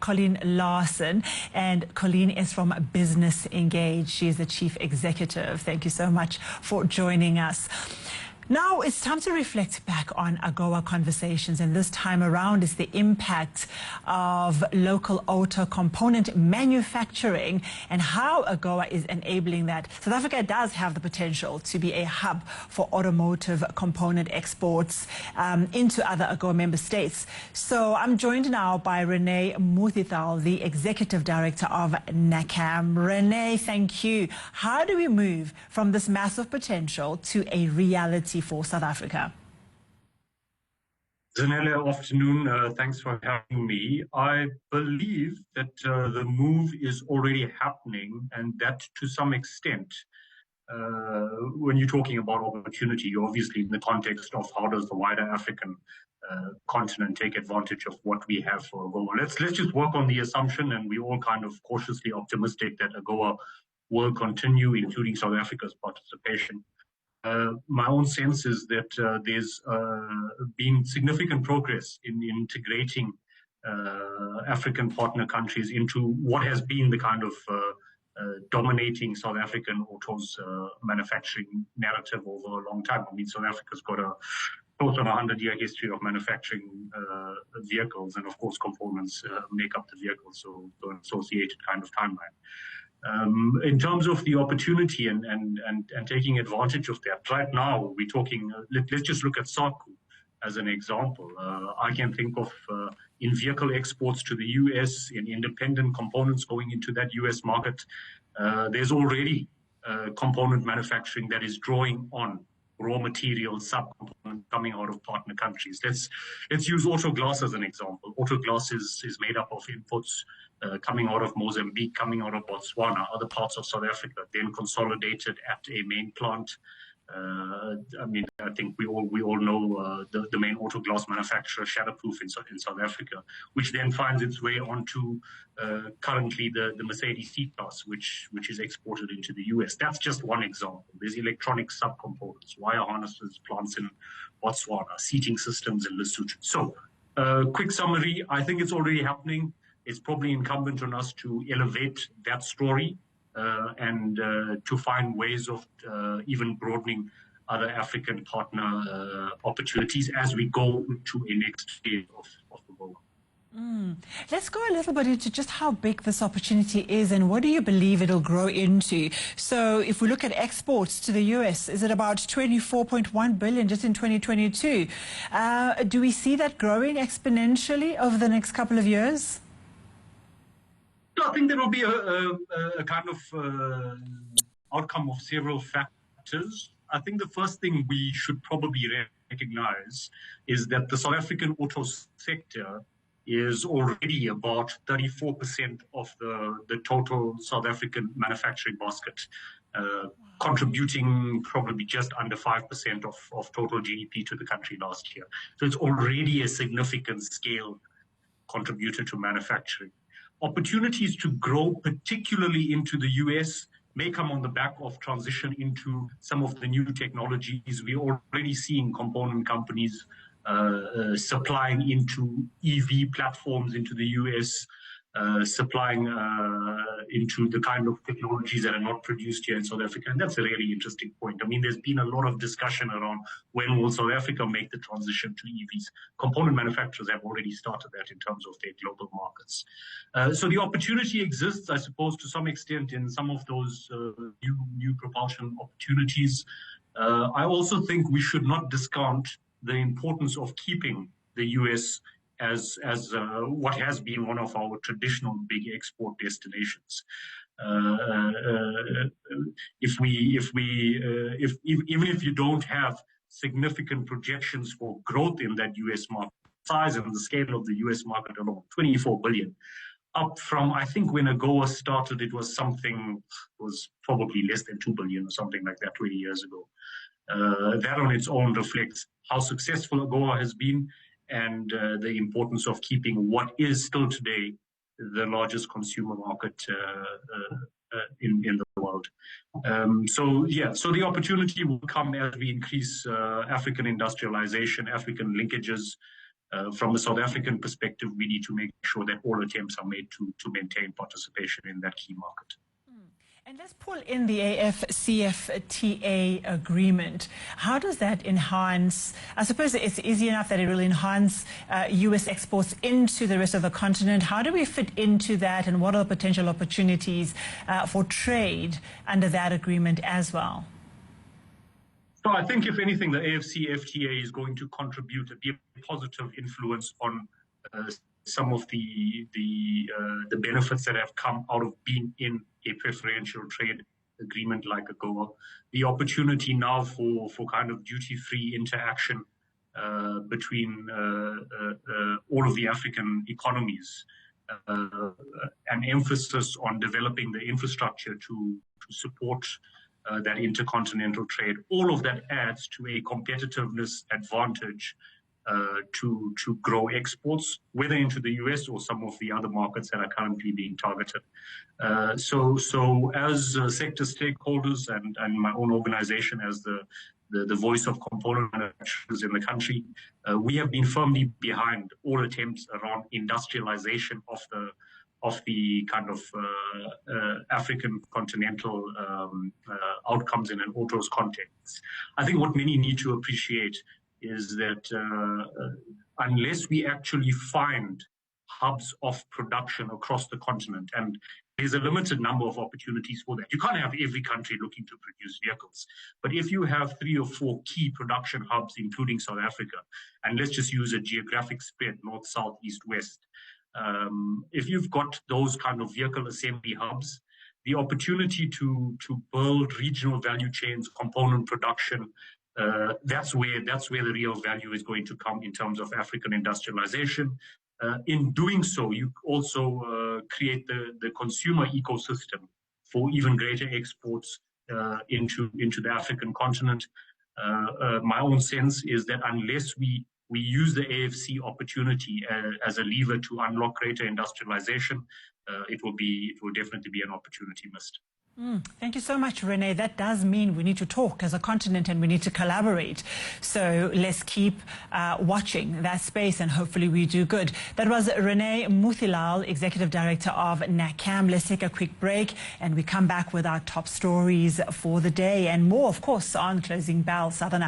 Colleen Larson, and Colleen is from Business Engage. She is the Chief Executive. Thank you so much for joining us. Now it's time to reflect back on AGOA conversations, and this time around is the impact of local auto component manufacturing and how AGOA is enabling that. South Africa does have the potential to be a hub for automotive component exports into other AGOA member states. So I'm joined now by Renai Moothilal, the Executive Director of NACAM. Renai, thank you. How do we move from this massive potential to a reality for South Africa? Zanella, afternoon. Thanks for having me. I believe that the move is already happening, and that to some extent, when you're talking about opportunity, you're obviously in the context of how does the wider African continent take advantage of what we have for AGOA. Let's just work on the assumption, and we're all kind of cautiously optimistic that AGOA will continue, including South Africa's participation. My own sense is that there's been significant progress in integrating African partner countries into what has been the kind of dominating South African autos manufacturing narrative over a long time. I mean, South Africa's got a close on 100-year history of manufacturing vehicles, and of course components make up the vehicle, so the associated kind of timeline. In terms of the opportunity and taking advantage of that, right now we're talking, let's just look at SACU as an example. I can think of in-vehicle exports to the US, in independent components going into that US market. There's already component manufacturing that is drawing on raw material subcomponent coming out of partner countries. Let's use auto glass as an example. Auto glass is made up of inputs coming out of Mozambique, coming out of Botswana, other parts of South Africa, then consolidated at a main plant. I mean, I think we all know the main auto glass manufacturer, Shatterproof, in South Africa, which then finds its way onto currently the Mercedes C-Class, which is exported into the US. That's just one example. There's electronic subcomponents, wire harnesses, plants in Botswana, seating systems in Lesotho. So, quick summary, I think it's already happening. It's probably incumbent on us to elevate that story and to find ways of even broadening other African partner opportunities as we go to a next phase of the world. Let's go a little bit into just how big this opportunity is and what do you believe it'll grow into. So if we look at exports to the US, is it about 24.1 billion just in 2022? Do we see that growing exponentially over the next couple of years? I think there will be a kind of outcome of several factors. I think the first thing we should probably recognize is that the South African auto sector is already about 34% of the total South African manufacturing basket, contributing probably just under 5% of total GDP to the country last year. So it's already a significant scale contributor to manufacturing. Opportunities to grow, particularly into the US, may come on the back of transition into some of the new technologies. We're already seeing component companies supplying into EV platforms into the US, supplying into the kind of technologies that are not produced here in South Africa. And that's a really interesting point. I mean, there's been a lot of discussion around when will South Africa make the transition to EVs. Component manufacturers have already started that in terms of their global markets. So the opportunity exists, I suppose, to some extent in some of those new propulsion opportunities. I also think we should not discount the importance of keeping the US as what has been one of our traditional big export destinations. Even if you don't have significant projections for growth in that US market, size and the scale of the US market alone, 24 billion, up from, I think when AGOA started, it was probably less than 2 billion or something like that 20 years ago. That on its own reflects how successful AGOA has been and the importance of keeping what is still today the largest consumer market in the world. So the opportunity will come as we increase African industrialization, African linkages, From a South African perspective, we need to make sure that all attempts are made to maintain participation in that key market. And let's pull in the AFCFTA agreement. How does that enhance, I suppose it's easy enough that it will enhance U.S. exports into the rest of the continent. How do we fit into that, and what are the potential opportunities for trade under that agreement as well? So I think, if anything, the AFCFTA is going to contribute to be a positive influence on some of the benefits that have come out of being in a preferential trade agreement like AGOA. The opportunity now for kind of duty-free interaction between all of the African economies, an emphasis on developing the infrastructure to support that intercontinental trade. All of that adds to a competitiveness advantage to grow exports, whether into the US or some of the other markets that are currently being targeted. So as sector stakeholders and my own organization as the voice of component manufacturers in the country, we have been firmly behind all attempts around industrialization of the kind of African continental outcomes in an autos context. I think what many need to appreciate is that unless we actually find hubs of production across the continent, and there's a limited number of opportunities for that. You can't have every country looking to produce vehicles. But if you have 3 or 4 key production hubs, including South Africa, and let's just use a geographic spread, north, south, east, west, if you've got those kind of vehicle assembly hubs, the opportunity to build regional value chains, component production, that's where the real value is going to come in terms of African industrialization. In doing so, you also create the consumer ecosystem for even greater exports into the African continent. My own sense is that unless we use the AFC opportunity as a lever to unlock greater industrialization, it will definitely be an opportunity missed. Thank you so much, Renai. That does mean we need to talk as a continent and we need to collaborate. So let's keep watching that space, and hopefully we do good. That was Renai Moothilal, Executive Director of NACAM. Let's take a quick break and we come back with our top stories for the day and more, of course, on Closing Bell Southern